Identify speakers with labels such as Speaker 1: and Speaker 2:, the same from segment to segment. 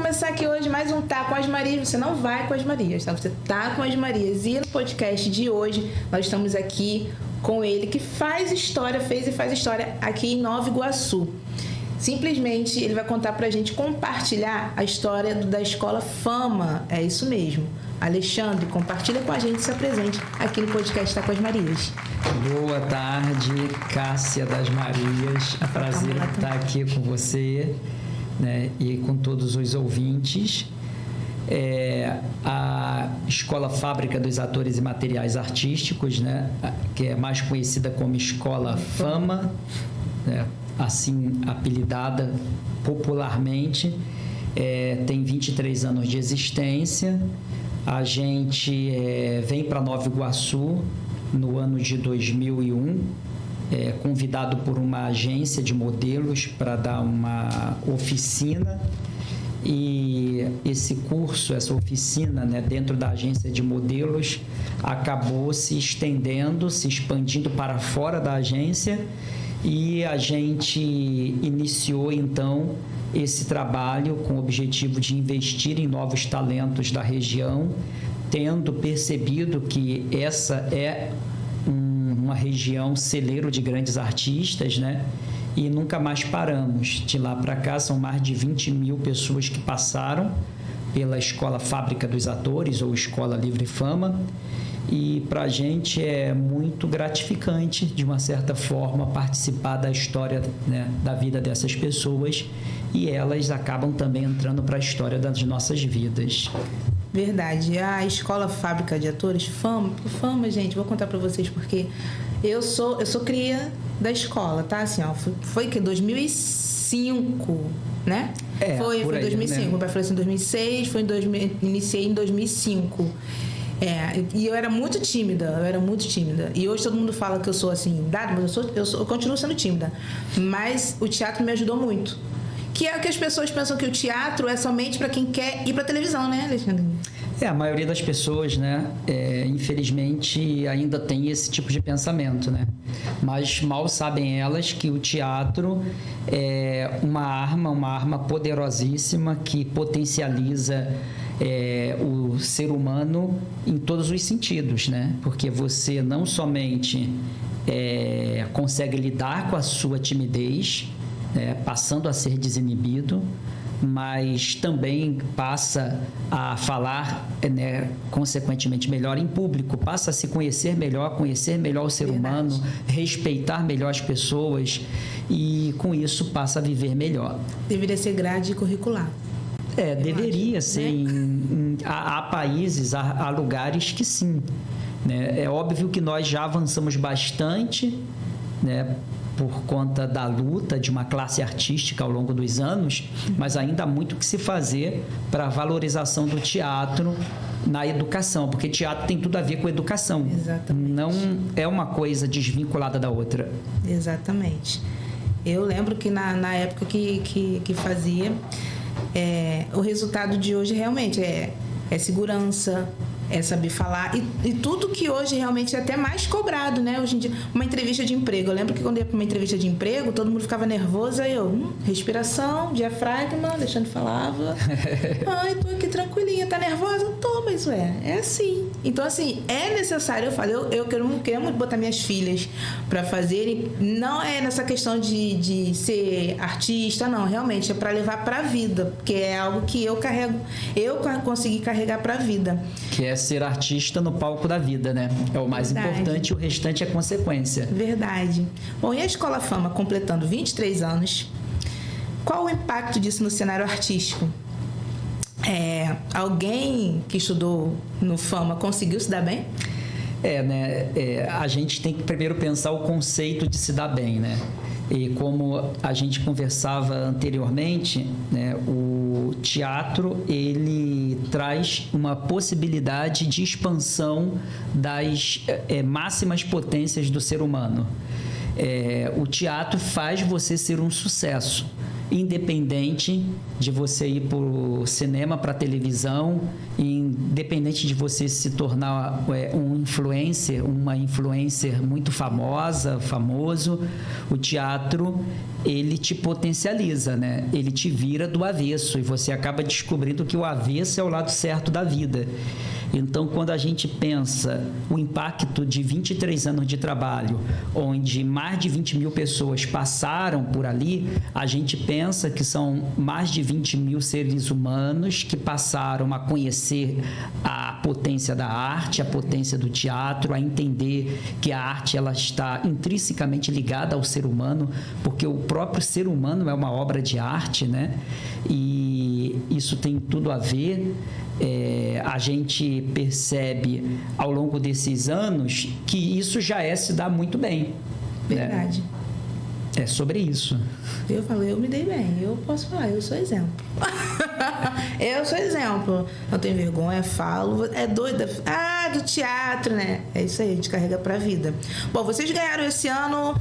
Speaker 1: começar aqui hoje mais um Tá com as Marias. Você não vai com as Marias, tá? Você tá com as Marias. E no podcast de hoje, nós estamos aqui com ele, que fez e faz história aqui em Nova Iguaçu. Simplesmente ele vai contar pra gente, compartilhar a história da Escola Fama. É isso mesmo. Alexandre, compartilha com a gente, se apresente aqui no podcast Tá com as Marias.
Speaker 2: Boa tarde, Cássia das Marias. É um prazer estar aqui com você, né, e com todos os ouvintes. A Escola Fábrica dos Atores e Materiais Artísticos, né, que é mais conhecida como Escola Fama, né, assim apelidada popularmente, tem 23 anos de existência. A gente vem para Nova Iguaçu no ano de 2001, convidado por uma agência de modelos para dar uma oficina. E esse curso, essa oficina, né, dentro da agência de modelos, acabou se estendendo, se expandindo para fora da agência, e a gente iniciou então esse trabalho com o objetivo de investir em novos talentos da região, tendo percebido que essa é uma região celeiro de grandes artistas, né? E nunca mais paramos. De lá para cá, são mais de 20 mil pessoas que passaram pela Escola Fábrica dos Atores, ou Escola Livre Fama, e para a gente é muito gratificante, de uma certa forma, participar da história, né, da vida dessas pessoas, e elas acabam também entrando para a história das nossas vidas.
Speaker 1: Verdade. A Escola Fábrica de Atores, Fama, gente, vou contar para vocês, porque eu sou cria da escola, tá? Assim, ó, foi que 2005, né? Foi 2005. Né? Meu pai falou assim, 2006, iniciei em 2005. E eu era muito tímida. E hoje todo mundo fala que eu sou assim, dada, mas eu continuo sendo tímida. Mas o teatro me ajudou muito. Que é o que as pessoas pensam, que o teatro é somente para quem quer ir para televisão, né, Alexandre?
Speaker 2: A maioria das pessoas, né, infelizmente, ainda tem esse tipo de pensamento, né? Mas mal sabem elas que o teatro é uma arma poderosíssima que potencializa o ser humano em todos os sentidos, né? Porque você não somente consegue lidar com a sua timidez, passando a ser desinibido, mas também passa a falar, né, consequentemente melhor em público, passa a se conhecer melhor o ser humano, respeitar melhor as pessoas, e com isso passa a viver melhor.
Speaker 1: Deveria ser grade curricular.
Speaker 2: Deveria ser, né? Há países, há lugares que sim, né? É óbvio que nós já avançamos bastante, né, por conta da luta de uma classe artística ao longo dos anos, mas ainda há muito que se fazer para a valorização do teatro na educação, porque teatro tem tudo a ver com educação.
Speaker 1: Exatamente.
Speaker 2: Não é uma coisa desvinculada da outra.
Speaker 1: Exatamente. Eu lembro que na época que fazia, o resultado de hoje realmente é segurança, é saber falar, e tudo que hoje realmente é até mais cobrado, né? Hoje em dia, uma entrevista de emprego. Eu lembro que quando eu ia para uma entrevista de emprego, todo mundo ficava nervoso, aí eu, respiração, diafragma, Alexandre falava, ai, tô aqui tranquilinha, tá nervosa? Tô, mas é assim. Então, assim, é necessário, eu falo, eu quero muito botar minhas filhas para fazerem, não é nessa questão de ser artista, não, realmente, é para levar para a vida, porque é algo que eu consegui carregar para a vida.
Speaker 2: Que é ser artista no palco da vida, né? É o mais importante, o restante é consequência.
Speaker 1: Verdade. Bom, e a Escola Fama completando 23 anos, qual o impacto disso no cenário artístico? Alguém que estudou no Fama conseguiu se dar bem?
Speaker 2: A gente tem que primeiro pensar o conceito de se dar bem, né? E como a gente conversava anteriormente, né, o teatro, ele traz uma possibilidade de expansão das máximas potências do ser humano. O teatro faz você ser um sucesso. independente de você ir para o cinema, para a televisão, independente de você se tornar um influencer, uma influencer muito famoso, o teatro, ele te potencializa, né? Ele te vira do avesso e você acaba descobrindo que o avesso é o lado certo da vida. Então, quando a gente pensa o impacto de 23 anos de trabalho, onde mais de 20 mil pessoas passaram por ali, a gente pensa que são mais de 20 mil seres humanos que passaram a conhecer a potência da arte, a potência do teatro, a entender que a arte ela está intrinsecamente ligada ao ser humano, porque o próprio ser humano é uma obra de arte, né? E isso tem tudo a ver. A gente percebe ao longo desses anos que isso já se dá muito bem.
Speaker 1: Verdade.
Speaker 2: Né? É sobre isso.
Speaker 1: Eu falei, eu me dei bem, eu posso falar, eu sou exemplo. Eu sou exemplo. Não tenho vergonha, falo. É doida? Ah, do teatro, né? É isso aí, a gente carrega pra vida. Bom, vocês ganharam esse ano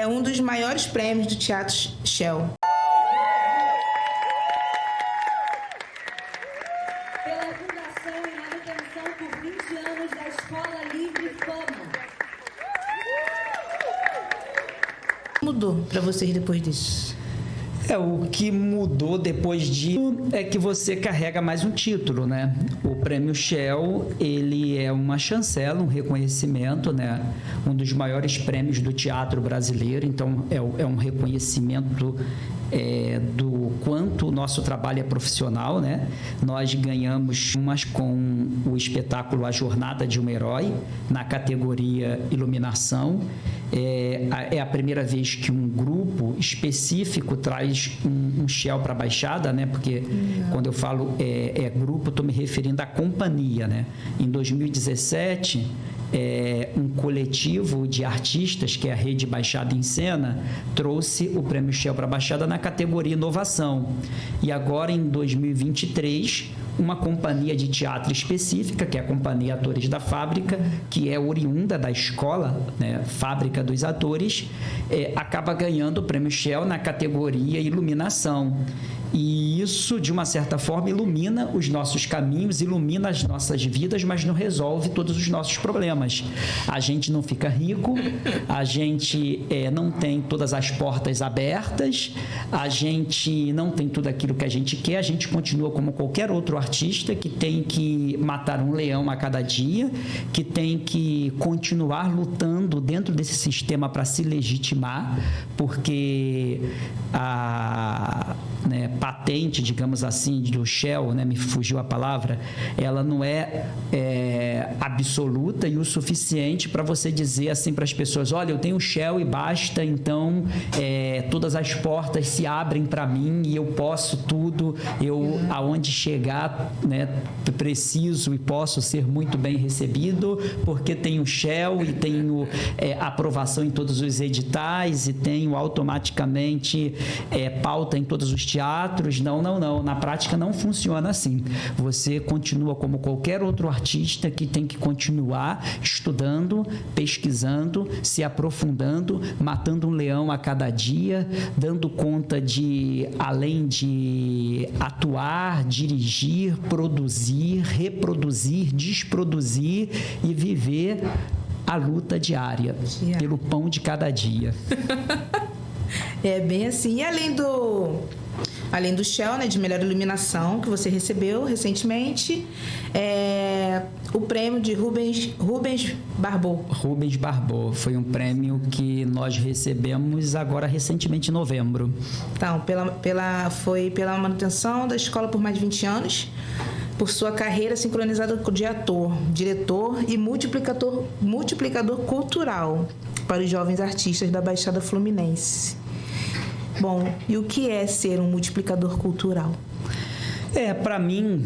Speaker 1: um dos maiores prêmios do Teatro Shell.
Speaker 3: Pela fundação e manutenção por 20 anos da Escola Livre Fama.
Speaker 1: Mudou pra vocês depois disso?
Speaker 2: O que mudou depois disso é que você carrega mais um título, né? O Prêmio Shell, ele é uma chancela, um reconhecimento, né? Um dos maiores prêmios do teatro brasileiro, então é um reconhecimento do quanto o nosso trabalho é profissional, né? Nós ganhamos umas com o espetáculo A Jornada de um Herói, na categoria Iluminação. É a primeira vez que um grupo específico traz um Shell para a Baixada, né? Porque quando eu falo grupo, estou me referindo à companhia, né? Em 2017, um coletivo de artistas, que é a Rede Baixada em Cena, trouxe o Prêmio Shell para a Baixada na categoria Inovação. E agora, em 2023, uma companhia de teatro específica, que é a Companhia Atores da Fábrica, que é oriunda da escola, né, Fábrica dos Atores, acaba ganhando o Prêmio Shell na categoria Iluminação. E isso, de uma certa forma, ilumina os nossos caminhos, ilumina as nossas vidas, mas não resolve todos os nossos problemas. A gente não fica rico, a gente não tem todas as portas abertas, a gente não tem tudo aquilo que a gente quer, a gente continua como qualquer outro artista que tem que matar um leão a cada dia, que tem que continuar lutando dentro desse sistema para se legitimar, porque a patente, digamos assim, do Shell, né, me fugiu a palavra, ela não é absoluta e o suficiente para você dizer assim para as pessoas, olha, eu tenho Shell e basta, então todas as portas se abrem para mim e eu posso tudo, eu aonde chegar, né, preciso e posso ser muito bem recebido, porque tenho Shell e tenho aprovação em todos os editais e tenho automaticamente pauta em todos os teatros. Não. Na prática não funciona assim. Você continua como qualquer outro artista que tem que continuar estudando, pesquisando, se aprofundando, matando um leão a cada dia, dando conta de, além de atuar, dirigir, produzir, reproduzir, desproduzir e viver a luta diária pelo pão de cada dia.
Speaker 1: É bem assim. E além do Shell, né, de melhor iluminação, que você recebeu recentemente, o prêmio de Rubens Barbot.
Speaker 2: Rubens Barbot foi um prêmio que nós recebemos agora recentemente em novembro.
Speaker 1: Então, foi pela manutenção da escola por mais de 20 anos, por sua carreira sincronizada de ator, diretor e multiplicador cultural para os jovens artistas da Baixada Fluminense. Bom, e o que é ser um multiplicador cultural?
Speaker 2: Para mim,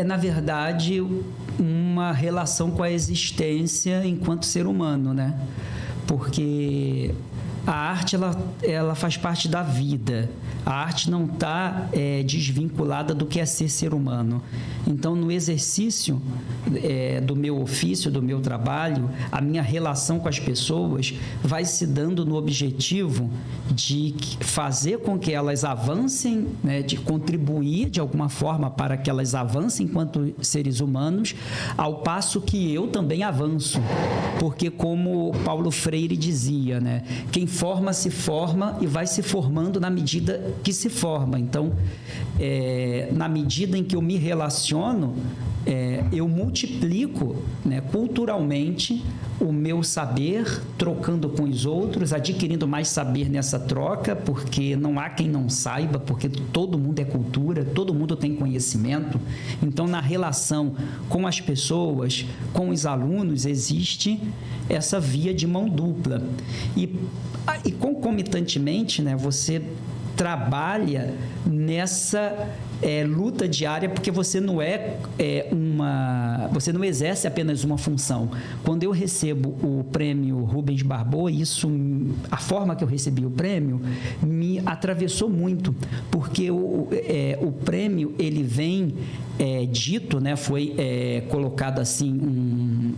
Speaker 2: na verdade, uma relação com a existência enquanto ser humano, né? Porque A arte, ela faz parte da vida. A arte não está desvinculada do que é ser humano. Então, no exercício do meu ofício, do meu trabalho, a minha relação com as pessoas vai se dando no objetivo de fazer com que elas avancem, né, de contribuir de alguma forma para que elas avancem enquanto seres humanos, ao passo que eu também avanço. Porque, como Paulo Freire dizia, né, quem forma se forma e vai se formando na medida que se forma. Então, na medida em que eu me relaciono, eu multiplico, né, culturalmente o meu saber, trocando com os outros, adquirindo mais saber nessa troca, porque não há quem não saiba, porque todo mundo é cultura, todo mundo tem conhecimento. Então, na relação com as pessoas, com os alunos, existe essa via de mão dupla. E concomitantemente, né, você trabalha nessa luta diária, porque você não você não exerce apenas uma função. Quando eu recebo o prêmio Rubens Barbot, a forma que eu recebi o prêmio me atravessou muito, porque o prêmio, ele vem dito, né, foi colocado assim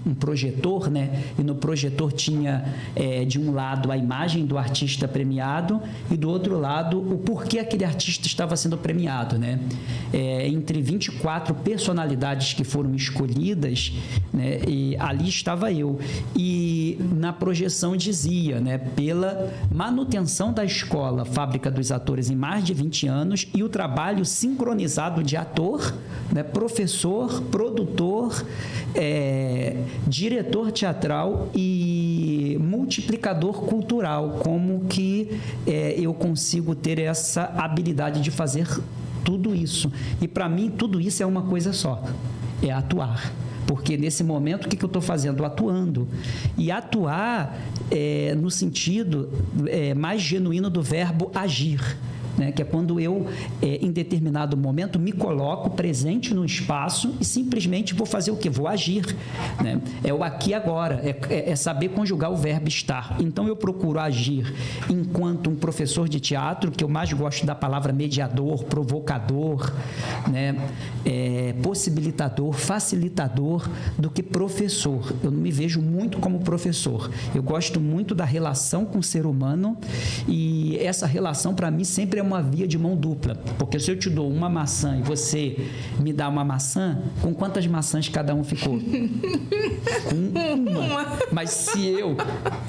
Speaker 2: um projetor, né, e no projetor tinha de um lado a imagem do artista premiado e do outro lado o porquê aquele artista estava sendo premiado, né? Entre 24 personalidades que foram escolhidas, né, e ali estava eu. E na projeção dizia, né, pela manutenção da escola Fábrica dos Atores em mais de 20 anos e o trabalho sincronizado de ator, né, professor, produtor, diretor teatral e multiplicador cultural, como que eu consigo ter essa habilidade de fazer tudo isso. E para mim tudo isso é uma coisa só, é atuar. Porque nesse momento, o que eu estou fazendo? Atuando. E atuar no sentido mais genuíno do verbo agir, né? Que é quando eu, em determinado momento, me coloco presente no espaço e simplesmente vou fazer o quê? Vou agir, né? É o aqui e agora, é saber conjugar o verbo estar. Então, eu procuro agir enquanto um professor de teatro, que eu mais gosto da palavra mediador, provocador, né? Possibilitador, facilitador, do que professor. Eu não me vejo muito como professor. Eu gosto muito da relação com o ser humano e essa relação, para mim, sempre é uma via de mão dupla, porque se eu te dou uma maçã e você me dá uma maçã, com quantas maçãs cada um ficou? Com uma. Mas se eu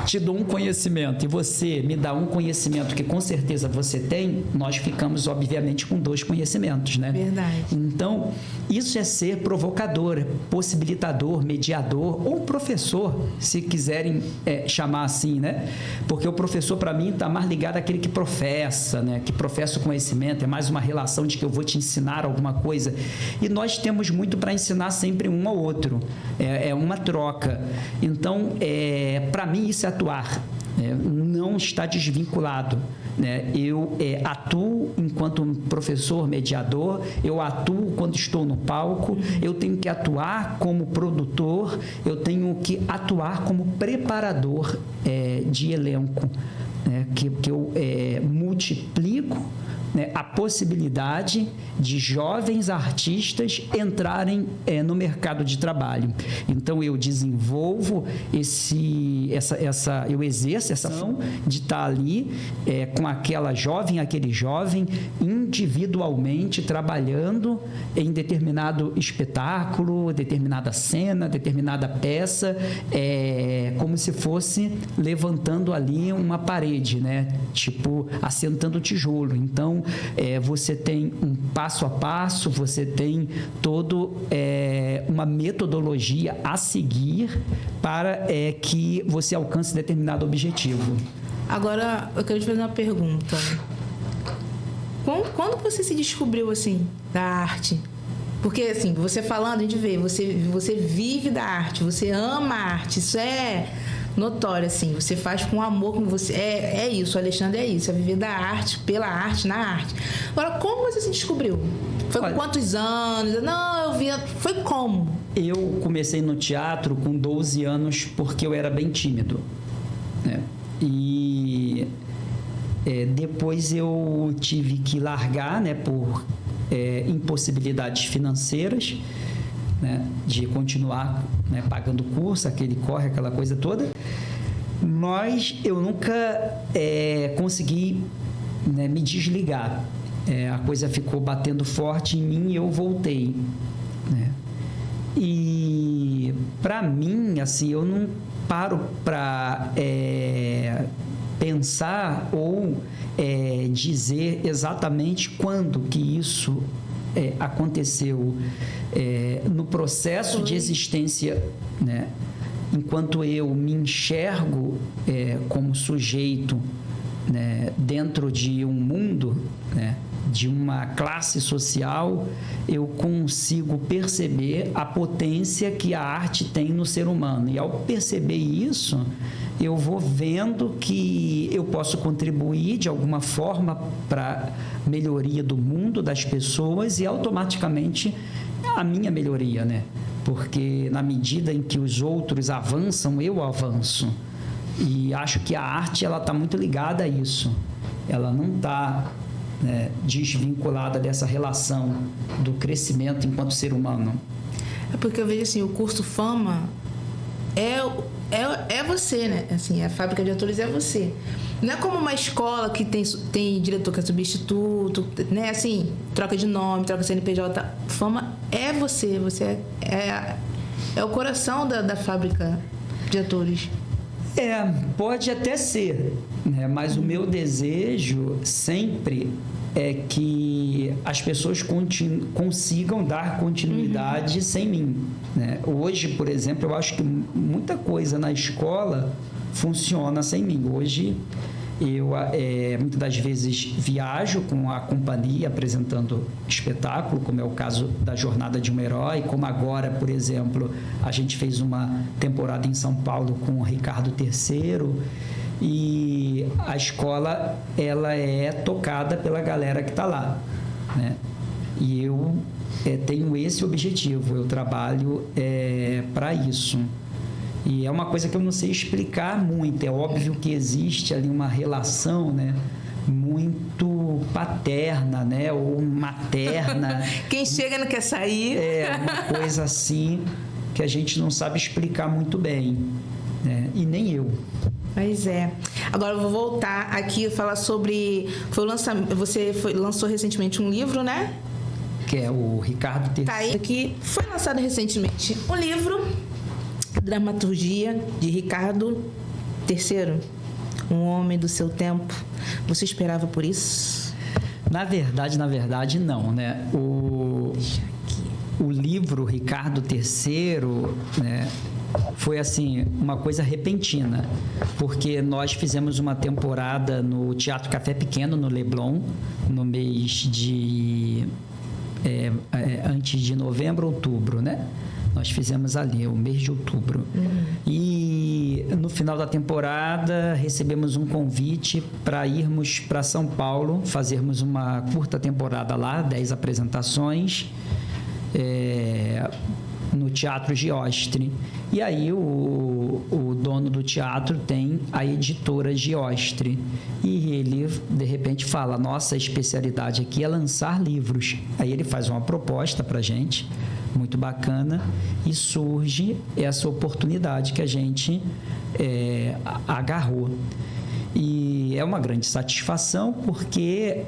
Speaker 2: te dou um conhecimento e você me dá um conhecimento que com certeza você tem, nós ficamos obviamente com 2 conhecimentos, né?
Speaker 1: Verdade.
Speaker 2: Então, isso é ser provocador, possibilitador, mediador ou professor, se quiserem chamar assim, né? Porque o professor, para mim, está mais ligado àquele que professa, né? Que professa o conhecimento, é mais uma relação de que eu vou te ensinar alguma coisa. E nós temos muito para ensinar sempre um ao outro. É uma troca. Então, para mim, isso é atuar. Não está desvinculado, né? Eu atuo enquanto um professor mediador, eu atuo quando estou no palco, eu tenho que atuar como produtor, eu tenho que atuar como preparador de elenco, né? Que eu multiplico, né, a possibilidade de jovens artistas entrarem no mercado de trabalho. Então, eu desenvolvo eu exerço essa função de estar ali com aquela jovem, aquele jovem, individualmente trabalhando em determinado espetáculo, determinada cena, determinada peça, como se fosse levantando ali uma parede, né? Tipo, assentando tijolo. Então, você tem um passo a passo, você tem todo uma metodologia a seguir para que você alcance determinado objetivo.
Speaker 1: Agora, eu quero te fazer uma pergunta. Quando você se descobriu, assim, da arte? Porque, assim, você falando, a gente vê, você vive da arte, você ama a arte, isso é notório, assim, você faz com amor, como você... É isso, Alexandre, é isso, é viver da arte, pela arte, na arte. Agora, como você se descobriu? Foi com quantos anos? Não, eu vi... Foi como?
Speaker 2: Eu comecei no teatro com 12 anos porque eu era bem tímido, né? E depois eu tive que largar, né, por impossibilidades financeiras, né, de continuar, né, pagando curso, aquele corre, aquela coisa toda. Mas eu nunca consegui, né, me desligar. A coisa ficou batendo forte em mim e eu voltei, né? E para mim, assim, eu não paro para pensar ou dizer exatamente quando que isso aconteceu. No processo de existência, né, enquanto eu me enxergo como sujeito, né, dentro de um mundo, né, de uma classe social, eu consigo perceber a potência que a arte tem no ser humano. E ao perceber isso, eu vou vendo que eu posso contribuir de alguma forma para a melhoria do mundo, das pessoas, e automaticamente a minha melhoria, né? Porque na medida em que os outros avançam, eu avanço. E acho que a arte está muito ligada a isso. Ela não está desvinculada dessa relação do crescimento enquanto ser humano.
Speaker 1: É porque eu vejo assim, o curso Fama é você, né? Assim, a fábrica de atores é você. Não é como uma escola que tem diretor que é substituto, né? Assim, troca de nome, troca de CNPJ. Fama é você. Você é o coração da fábrica de atores.
Speaker 2: Pode até ser, né? Mas o meu desejo sempre é que as pessoas consigam dar continuidade sem mim, né? Hoje, por exemplo, eu acho que muita coisa na escola funciona sem mim. Hoje, eu muitas das vezes viajo com a companhia apresentando espetáculo, como é o caso da Jornada de um Herói, como agora, por exemplo, a gente fez uma temporada em São Paulo com o Ricardo III, e a escola ela é tocada pela galera que está lá, né? E eu tenho esse objetivo, eu trabalho para isso. E é uma coisa que eu não sei explicar muito. É óbvio que existe ali uma relação, né, muito paterna, né, ou materna.
Speaker 1: Quem chega não quer sair.
Speaker 2: Uma coisa assim que a gente não sabe explicar muito bem, né? E nem eu.
Speaker 1: Mas Agora eu vou voltar aqui e falar sobre... Você lançou recentemente um livro, né?
Speaker 2: Que é o Ricardo III.
Speaker 1: Tá aí, que foi lançado recentemente um livro, Dramaturgia, de Ricardo III, um homem do seu tempo. Você esperava por isso?
Speaker 2: Na verdade, não, né? O livro Ricardo III, né, foi assim, uma coisa repentina, porque nós fizemos uma temporada no Teatro Café Pequeno, no Leblon, no mês de... antes de novembro, outubro, né? Nós fizemos ali, o mês de outubro. E no final da temporada, recebemos um convite para irmos para São Paulo, fazermos uma curta temporada lá, 10 apresentações, no Teatro Giostre. E aí o dono do teatro tem a editora Giostre. E ele, de repente, fala, nossa especialidade aqui é lançar livros. Aí ele faz uma proposta para a gente, muito bacana, e surge essa oportunidade que a gente agarrou. E é uma grande satisfação porque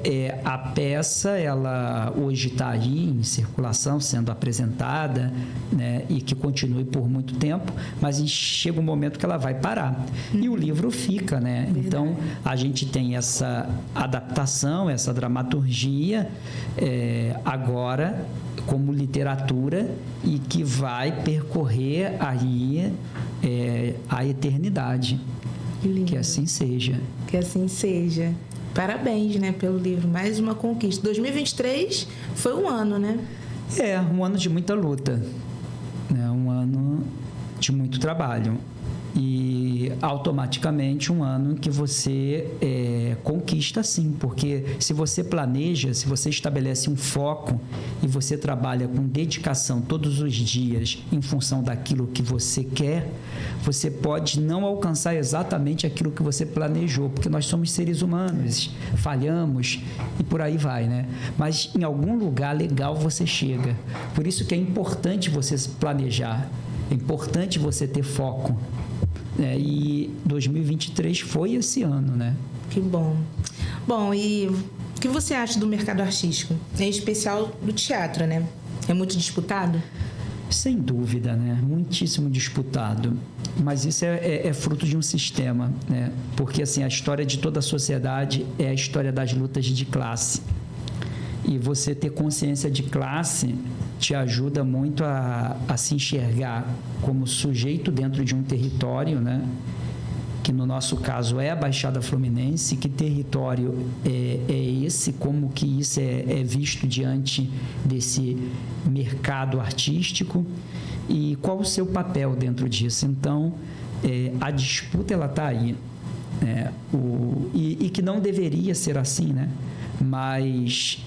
Speaker 2: a peça, ela hoje está aí em circulação, sendo apresentada, né, e que continue por muito tempo, mas chega um momento que ela vai parar. E o livro fica, né? Verdade. Então, a gente tem essa adaptação, essa dramaturgia, agora como literatura, e que vai percorrer aí a eternidade. Que assim seja.
Speaker 1: Que assim seja. Parabéns, né, pelo livro. Mais uma conquista. 2023 foi um ano, né?
Speaker 2: Um ano de muita luta. Um ano de muito trabalho. E e automaticamente um ano em que você conquista sim, porque se você planeja, se você estabelece um foco e você trabalha com dedicação todos os dias em função daquilo que você quer, você pode não alcançar exatamente aquilo que você planejou, porque nós somos seres humanos, falhamos e por aí vai, né? Mas em algum lugar legal você chega. Por isso que é importante você planejar, é importante você ter foco. E 2023 foi esse ano, né?
Speaker 1: Que bom. Bom, e o que você acha do mercado artístico? Em especial do teatro, né? É muito disputado?
Speaker 2: Sem dúvida, né? Muitíssimo disputado. Mas isso é fruto de um sistema, né? Porque, assim, a história de toda a sociedade é a história das lutas de classe. E você ter consciência de classe te ajuda muito a se enxergar como sujeito dentro de um território, né? Que no nosso caso é a Baixada Fluminense. Que território é esse? Como que isso é visto diante desse mercado artístico? E qual o seu papel dentro disso? Então, a disputa ela está aí. E que não deveria ser assim, né? Mas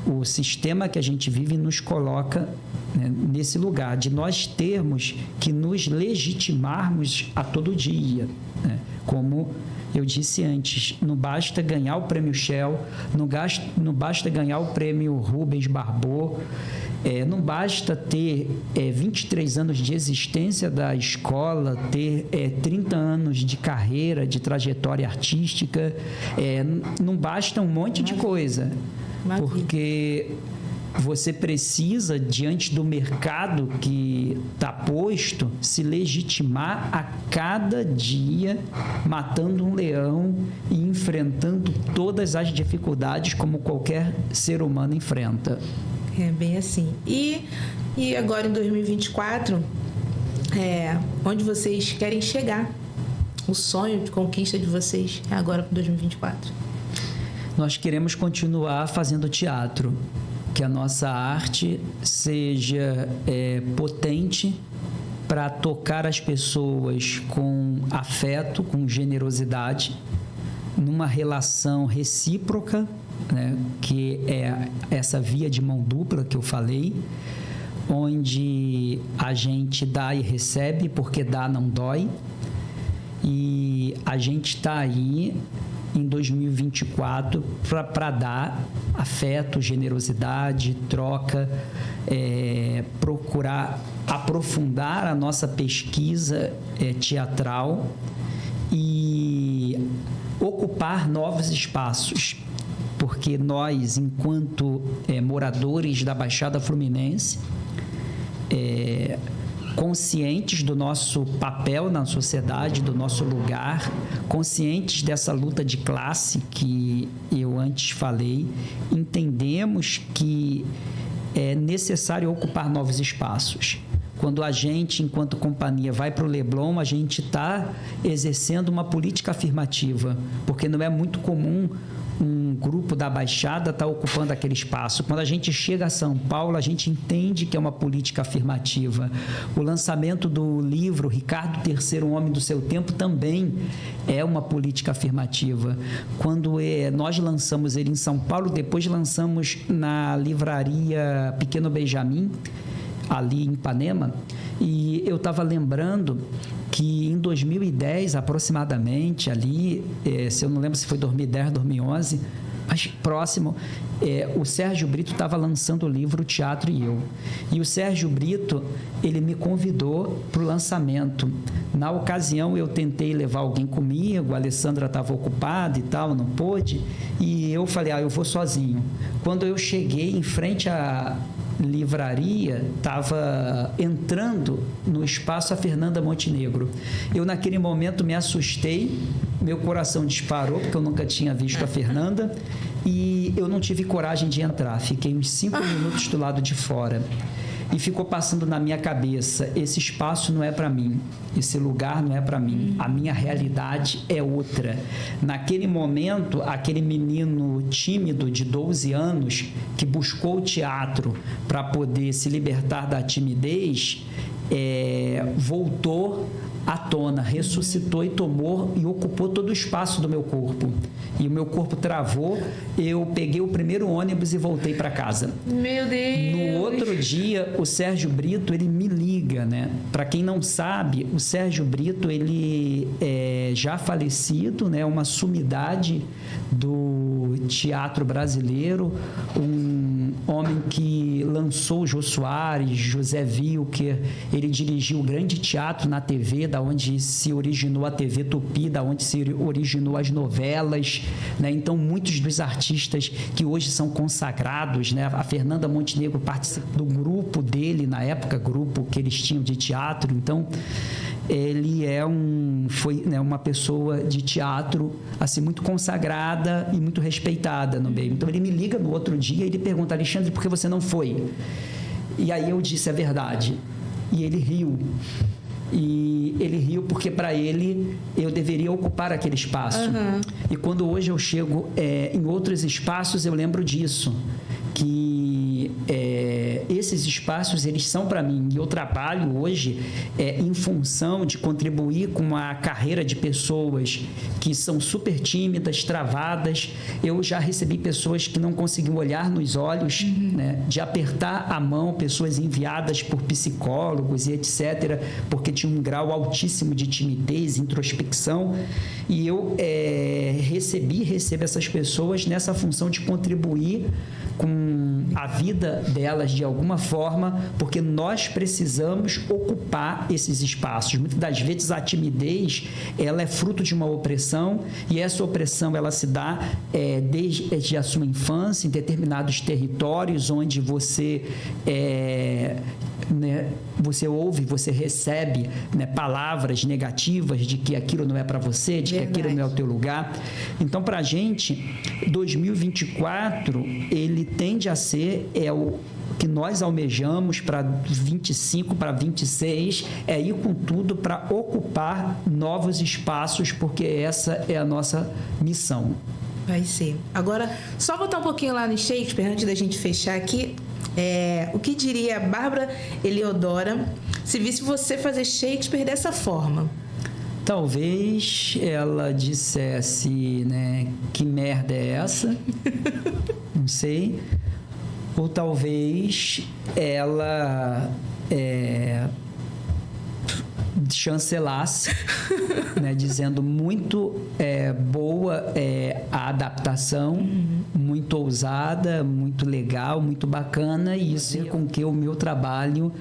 Speaker 2: o sistema que a gente vive nos coloca, né, nesse lugar de nós termos que nos legitimarmos a todo dia, né? Como eu disse antes, não basta ganhar o prêmio Shell, não basta ganhar o prêmio Rubens Barbot, não basta ter 23 anos de existência da escola, ter 30 anos de carreira, de trajetória artística, não basta um monte de coisa, porque você precisa, diante do mercado que está posto, se legitimar a cada dia, matando um leão e enfrentando todas as dificuldades como qualquer ser humano enfrenta.
Speaker 1: É bem assim. E agora em 2024, onde vocês querem chegar? O sonho de conquista de vocês é agora para 2024?
Speaker 2: Nós queremos continuar fazendo teatro, que a nossa arte seja potente para tocar as pessoas com afeto, com generosidade, numa relação recíproca, né, que é essa via de mão dupla que eu falei, onde a gente dá e recebe, porque dá não dói, e a gente está aí em 2024 para dar afeto, generosidade, troca, procurar aprofundar a nossa pesquisa teatral e ocupar novos espaços, porque nós, enquanto moradores da Baixada Fluminense, conscientes do nosso papel na sociedade, do nosso lugar, conscientes dessa luta de classe que eu antes falei, entendemos que é necessário ocupar novos espaços. Quando a gente, enquanto companhia, vai para o Leblon, a gente está exercendo uma política afirmativa, porque não é muito comum um grupo da Baixada está ocupando aquele espaço. Quando a gente chega a São Paulo, a gente entende que é uma política afirmativa. O lançamento do livro Ricardo III, um homem do seu tempo, também é uma política afirmativa. Quando nós lançamos ele em São Paulo, depois lançamos na livraria Pequeno Benjamin, ali em Ipanema, e eu estava lembrando que em 2010, aproximadamente, ali, se eu não lembro se foi 2010, 2011, mas próximo, o Sérgio Brito estava lançando o livro Teatro e Eu. E o Sérgio Brito, ele me convidou para o lançamento. Na ocasião, eu tentei levar alguém comigo, a Alessandra estava ocupada e tal, não pôde, e eu falei, eu vou sozinho. Quando eu cheguei em frente à livraria, estava entrando no espaço a Fernanda Montenegro. Eu, naquele momento, me assustei, meu coração disparou, porque eu nunca tinha visto a Fernanda, e eu não tive coragem de entrar. Fiquei uns 5 minutos do lado de fora. E ficou passando na minha cabeça, esse espaço não é para mim, esse lugar não é para mim, a minha realidade é outra. Naquele momento, aquele menino tímido de 12 anos que buscou o teatro para poder se libertar da timidez, voltou à tona, ressuscitou e tomou e ocupou todo o espaço do meu corpo. E o meu corpo travou, eu peguei o primeiro ônibus e voltei para casa.
Speaker 1: Meu Deus!
Speaker 2: No outro dia, o Sérgio Brito, ele me liga, né? Para quem não sabe, o Sérgio Brito, ele é já falecido, né? Uma sumidade do teatro brasileiro, um homem que lançou Jô Soares, José Wilker, ele dirigiu o grande teatro na TV, da onde se originou a TV Tupi, da onde se originou as novelas, né? Então, muitos dos artistas que hoje são consagrados, né? A Fernanda Montenegro participa do grupo dele, na época, grupo que eles tinham de teatro. Então, ele foi, né, uma pessoa de teatro assim, muito consagrada e muito respeitada no meio. Então, ele me liga no outro dia e ele pergunta: Alexandre, por que você não foi? E aí eu disse a verdade. E ele riu. E ele riu porque, para ele, eu deveria ocupar aquele espaço. E quando hoje eu chego em outros espaços, eu lembro disso, que esses espaços, eles são para mim. E eu trabalho hoje em função de contribuir com a carreira de pessoas que são super tímidas, travadas. Eu já recebi pessoas que não conseguiam olhar nos olhos, né, de apertar a mão, pessoas enviadas por psicólogos e etc., porque tinham um grau altíssimo de timidez, introspecção. E eu recebo essas pessoas nessa função de contribuir com a vida delas de alguma forma, porque nós precisamos ocupar esses espaços. Muitas das vezes a timidez, ela é fruto de uma opressão, e essa opressão, ela se dá desde a sua infância, em determinados territórios onde você você ouve, você recebe, né, palavras negativas de que aquilo não é para você, de que aquilo não é o teu lugar. Então, para a gente, 2024, ele tende a ser o que nós almejamos para 25, para 26, ir com tudo para ocupar novos espaços, porque essa é a nossa missão.
Speaker 1: Vai ser. Agora, só voltar um pouquinho lá no Shakespeare, antes da gente fechar aqui. O que diria a Bárbara Eliodora se visse você fazer Shakespeare dessa forma?
Speaker 2: Talvez ela dissesse, né, que merda é essa? Não sei. Ou talvez ela chancelasse, né, dizendo muito boa a adaptação, muito ousada, muito legal, muito bacana, e isso é com que o meu trabalho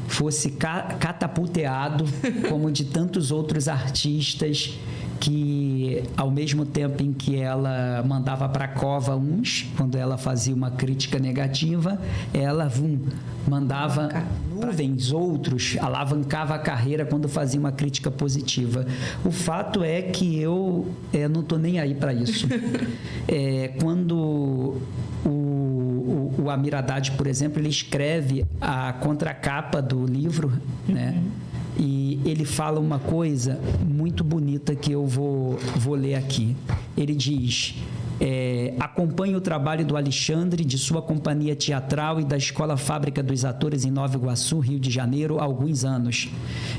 Speaker 2: fosse catapulteado como de tantos outros artistas que, ao mesmo tempo em que ela mandava para a cova uns, quando ela fazia uma crítica negativa, ela mandava nuvens outros, alavancava a carreira quando fazia uma crítica positiva. O fato é que eu não estou nem aí para isso. Quando o Amir Haddad, por exemplo, ele escreve a contracapa do livro, né? E ele fala uma coisa muito bonita que eu vou ler aqui. Ele diz: acompanho o trabalho do Alexandre, de sua companhia teatral e da Escola Fábrica dos Atores em Nova Iguaçu, Rio de Janeiro, há alguns anos.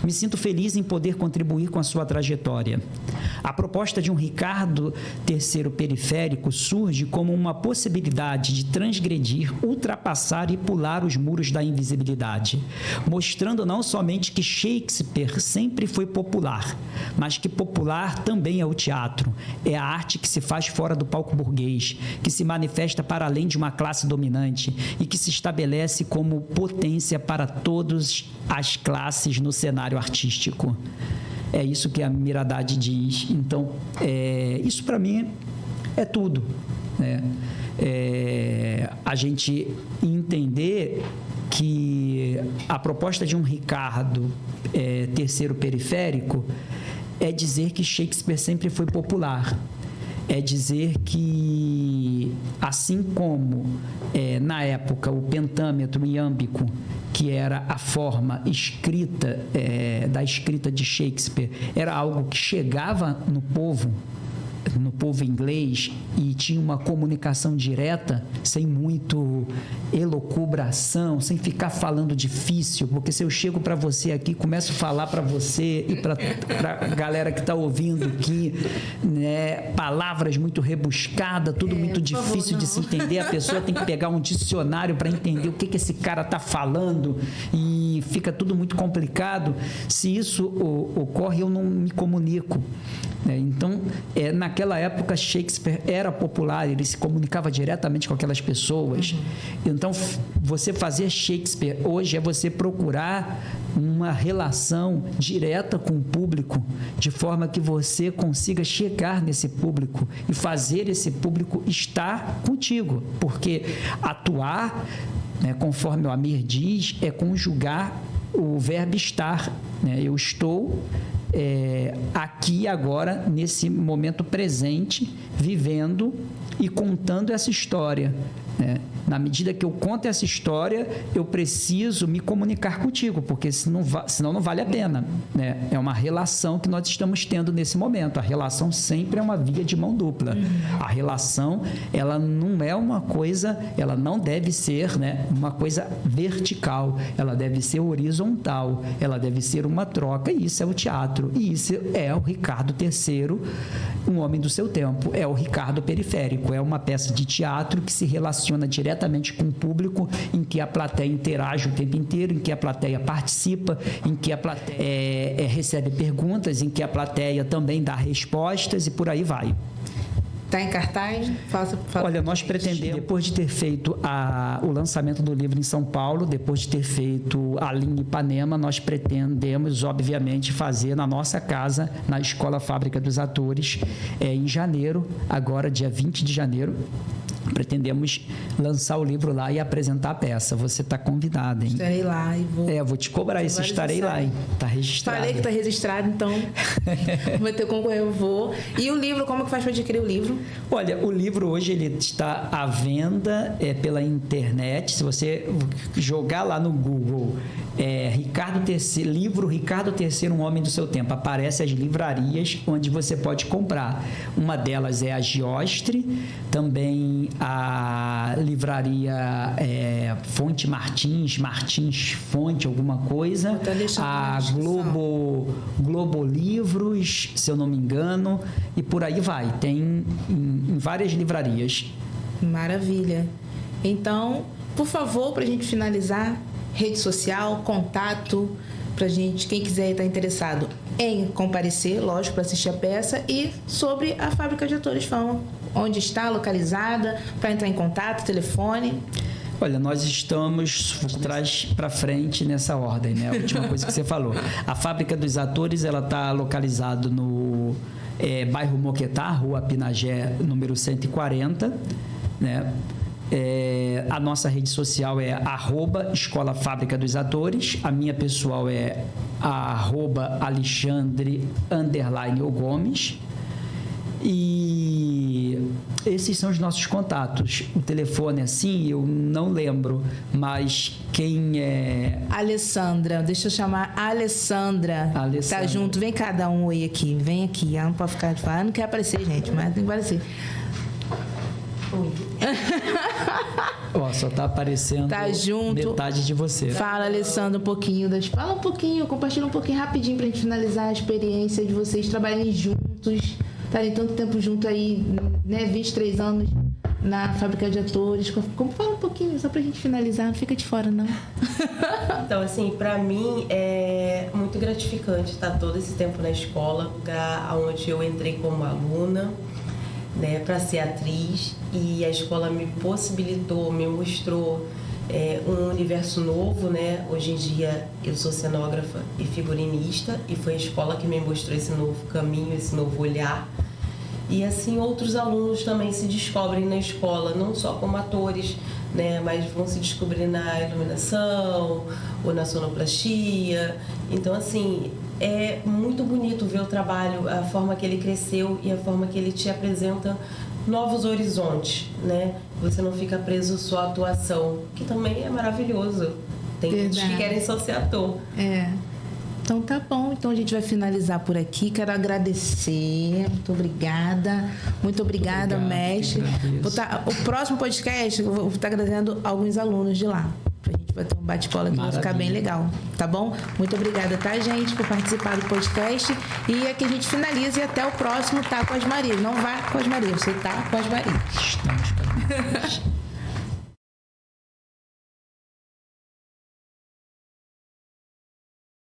Speaker 2: Me sinto feliz em poder contribuir com a sua trajetória. A proposta de um Ricardo III periférico surge como uma possibilidade de transgredir, ultrapassar e pular os muros da invisibilidade, mostrando não somente que Shakespeare sempre foi popular, mas que popular também é o teatro. É a arte que se faz fora do palco burguês, que se manifesta para além de uma classe dominante e que se estabelece como potência para todas as classes no cenário artístico. É isso que a Amir Haddad diz. Então, isso para mim é tudo, né? A gente entender que a proposta de um Ricardo III periférico é dizer que Shakespeare sempre foi popular. É dizer que, assim como na época o pentâmetro iâmbico, que era a forma escrita da escrita de Shakespeare, era algo que chegava no povo, no povo inglês e tinha uma comunicação direta, sem muito elucubração, sem ficar falando difícil, porque se eu chego para você aqui, começo a falar para você e para a galera que está ouvindo aqui, né, palavras muito rebuscadas, tudo muito difícil de se entender, a pessoa tem que pegar um dicionário para entender o que esse cara está falando e fica tudo muito complicado. Se isso ocorre, eu não me comunico. Então, naquela época, Shakespeare era popular, ele se comunicava diretamente com aquelas pessoas. Então, você fazer Shakespeare hoje é você procurar uma relação direta com o público, de forma que você consiga chegar nesse público e fazer esse público estar contigo. Porque atuar, né, conforme o Amir diz, é conjugar o verbo estar. Né? Eu estou aqui agora, nesse momento presente, vivendo e contando essa história. Né? Na medida que eu conto essa história, eu preciso me comunicar contigo, porque senão não vale a pena. Né? É uma relação que nós estamos tendo nesse momento. A relação sempre é uma via de mão dupla. A relação, ela não é uma coisa, ela não deve ser, né, uma coisa vertical, ela deve ser horizontal, ela deve ser uma troca, e isso é o teatro. E isso é o Ricardo III, um homem do seu tempo. É o Ricardo Periférico, é uma peça de teatro que se relaciona diretamente com o público, em que a plateia interage o tempo inteiro, em que a plateia participa, em que a plateia recebe perguntas, em que a plateia também dá respostas e por aí vai.
Speaker 1: Está em cartaz?
Speaker 2: Olha, nós pretendemos, depois de ter feito o lançamento do livro em São Paulo, depois de ter feito a linha Ipanema, nós pretendemos, obviamente, fazer na nossa casa, na Escola Fábrica dos Atores, em janeiro, agora dia 20 de janeiro. Pretendemos lançar o livro lá e apresentar a peça. Você está convidada, hein?
Speaker 1: Estarei lá e vou...
Speaker 2: vou te cobrar isso. Estarei lá, hein? Está registrado.
Speaker 1: Falei que está registrado, então vai ter como eu vou. E o livro, como que faz para adquirir o livro?
Speaker 2: Olha, o livro hoje ele está à venda pela internet. Se você jogar lá no Google livro Ricardo III, um homem do seu tempo, aparece as livrarias onde você pode comprar. Uma delas é a Giostre, também a livraria Fonte Martins Fonte, alguma coisa, a Globo Livros, se eu não me engano, e por aí vai. Tem em várias livrarias.
Speaker 1: Maravilha. Então, por favor, para a gente finalizar, rede social, contato, para gente, quem quiser estar interessado em comparecer, lógico, para assistir a peça, e sobre a Fábrica de Atores Fama, onde está localizada, para entrar em contato, telefone.
Speaker 2: Olha, nós estamos de trás para frente nessa ordem, né? A última coisa que você falou. A Fábrica dos Atores, ela está localizada no bairro Moquetá, Rua Pinagé, número 140, né? A nossa rede social é @Escola Fábrica dos Atores. A minha pessoal é @Alexandre_Gomes. E esses são os nossos contatos. O telefone, assim, eu não lembro, mas quem é...
Speaker 1: Alessandra, deixa eu chamar Alessandra. Tá junto, vem cada um aí aqui, vem aqui. Ela não pode ficar de falar, não quer aparecer, gente, mas tem que aparecer.
Speaker 2: Ó, só tá aparecendo metade de você.
Speaker 1: Fala, Alessandra, um pouquinho. Fala um pouquinho, compartilha um pouquinho rapidinho pra gente finalizar a experiência de vocês trabalharem juntos, estarem tanto tempo junto aí, né? 23 anos na Fábrica de Atores. Fala um pouquinho, só pra gente finalizar, não fica de fora, não.
Speaker 4: Então, assim, pra mim é muito gratificante estar todo esse tempo na escola, lugar onde eu entrei como aluna, né, para ser atriz, e a escola me possibilitou, me mostrou um universo novo, né? Hoje em dia eu sou cenógrafa e figurinista, e foi a escola que me mostrou esse novo caminho, esse novo olhar. E assim outros alunos também se descobrem na escola, não só como atores, né, mas vão se descobrir na iluminação ou na sonoplastia. Então, assim, é muito bonito ver o trabalho, a forma que ele cresceu e a forma que ele te apresenta novos horizontes, né? Você não fica preso só à atuação, que também é maravilhoso. Tem gente que querem só ser ator.
Speaker 1: Então tá bom. Então a gente vai finalizar por aqui. Quero agradecer. Muito obrigada. Muito obrigada, mestre. O próximo podcast eu vou estar agradecendo alguns alunos de lá. A gente vai ter um bate-bola que vai ficar bem legal. Tá bom? Muito obrigada, tá, gente, por participar do podcast. E aqui a gente finaliza e até o próximo Tá com as Marias. Não vá com as Marias, você tá com as Marias.
Speaker 2: Estamos com as Marias.